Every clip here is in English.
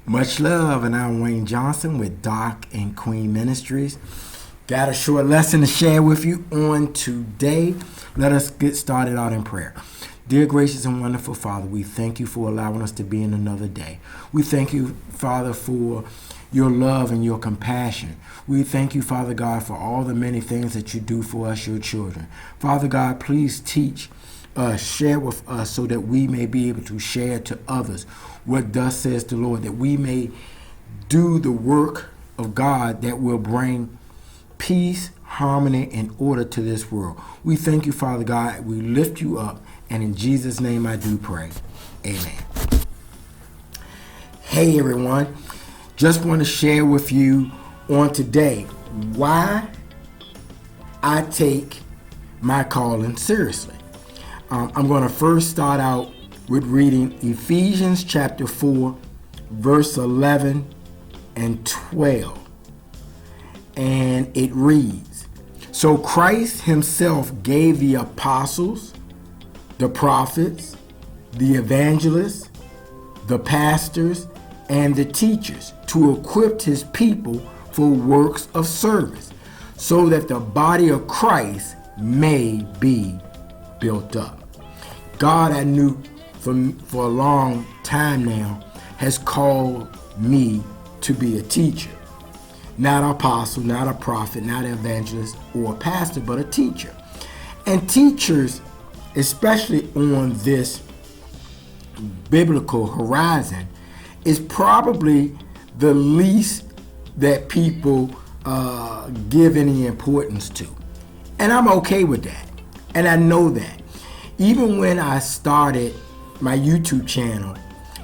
Much love, and I'm Wayne Johnson with Doc and Queen Ministries. Got a short lesson to share with you on today. Let us get started out in prayer. Dear gracious and wonderful Father, we thank you for allowing us to be in another day. We thank you, Father, for your love and your compassion. We thank you, Father God, for all the many things that you do for us, your children. Father God, please teach us, share with us so that we may be able to share to others what thus says the Lord, that we may do the work of God that will bring peace, harmony, and order to this world. We thank you, Father God. We lift you up, and in Jesus' name I do pray. Amen. Hey, everyone. Just want to share with you on today why I take my calling seriously. I'm going to first start out with reading Ephesians chapter 4, verse 11 and 12. And it reads, "So Christ himself gave the apostles, the prophets, the evangelists, the pastors, and the teachers to equip his people for works of service, so that the body of Christ may be built up." God, I knew for a long time now, has called me to be a teacher. Not an apostle, not a prophet, not an evangelist or a pastor, but a teacher. And teachers, especially on this biblical horizon, is probably the least that people give any importance to. And I'm okay with that. And I know that. Even when I started my YouTube channel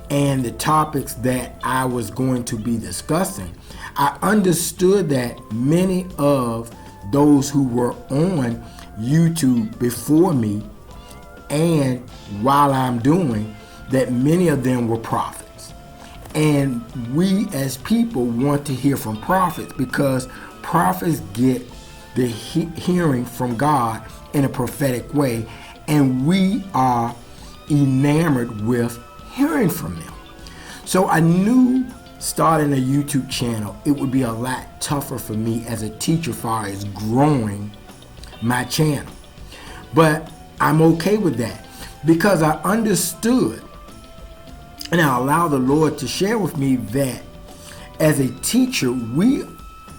and the topics that I was going to be discussing, I understood that many of those who were on YouTube before me and while I'm doing, that many of them were prophets. And we as people want to hear from prophets because prophets get the hearing from God in a prophetic way, and we are enamored with hearing from them. So I knew starting a YouTube channel, it would be a lot tougher for me as a teacher far as growing my channel. But I'm okay with that because I understood and I allow the Lord to share with me that as a teacher,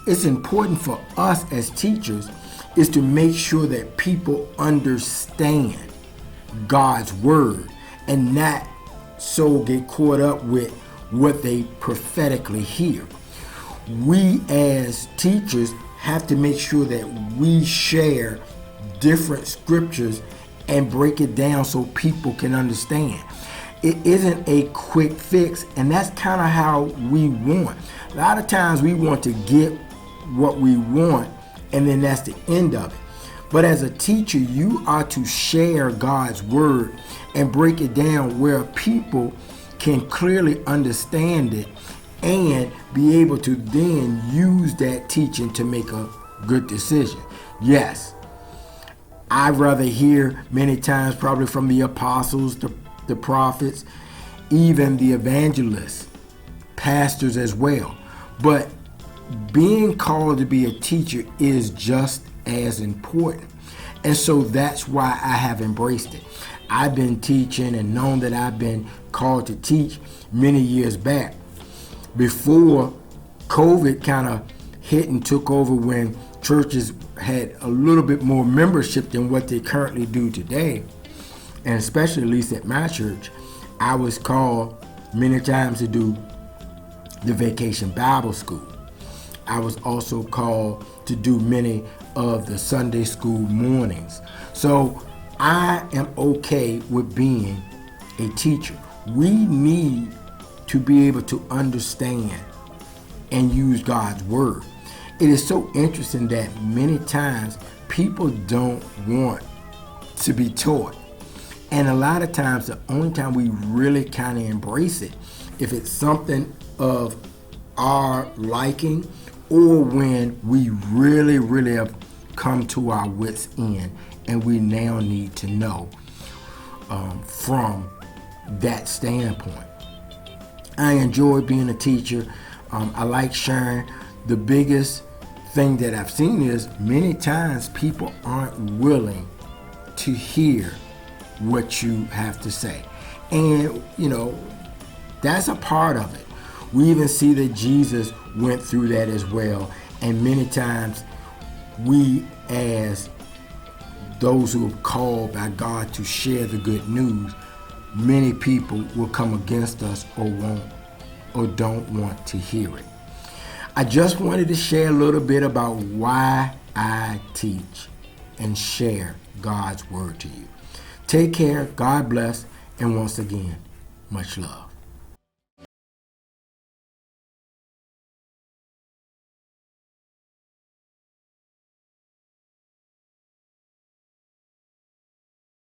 it's important for us as teachers is to make sure that people understand God's word and not so get caught up with what they prophetically hear. We as teachers have to make sure that we share different scriptures and break it down so people can understand. It isn't a quick fix, and that's kind of how we want. A lot of times we want to get what we want, and then that's the end of it. But as a teacher, you are to share God's word and break it down where people can clearly understand it and be able to then use that teaching to make a good decision. Yes, I'd rather hear many times probably from the apostles, the prophets, even the evangelists, pastors as well. But being called to be a teacher is just as important. And so that's why I have embraced it. I've been teaching and known that I've been called to teach many years back. Before COVID kind of hit and took over, when churches had a little bit more membership than what they currently do today, and especially at least at my church, I was called many times to do the Vacation Bible School. I was also called to do many of the Sunday school mornings. So I am okay with being a teacher. We need to be able to understand and use God's word. It is so interesting that many times people don't want to be taught. And a lot of times the only time we really kind of embrace it, if it's something of our liking, or when we really have come to our wits' end and we now need to know from that standpoint. I enjoy being a teacher. I like sharing. The biggest thing that I've seen is many times people aren't willing to hear what you have to say. And, that's a part of it. We even see that Jesus went through that as well. And many times we, as those who are called by God to share the good news, many people will come against us or won't or don't want to hear it. I just wanted to share a little bit about why I teach and share God's word to you. Take care, God bless, and once again, much love.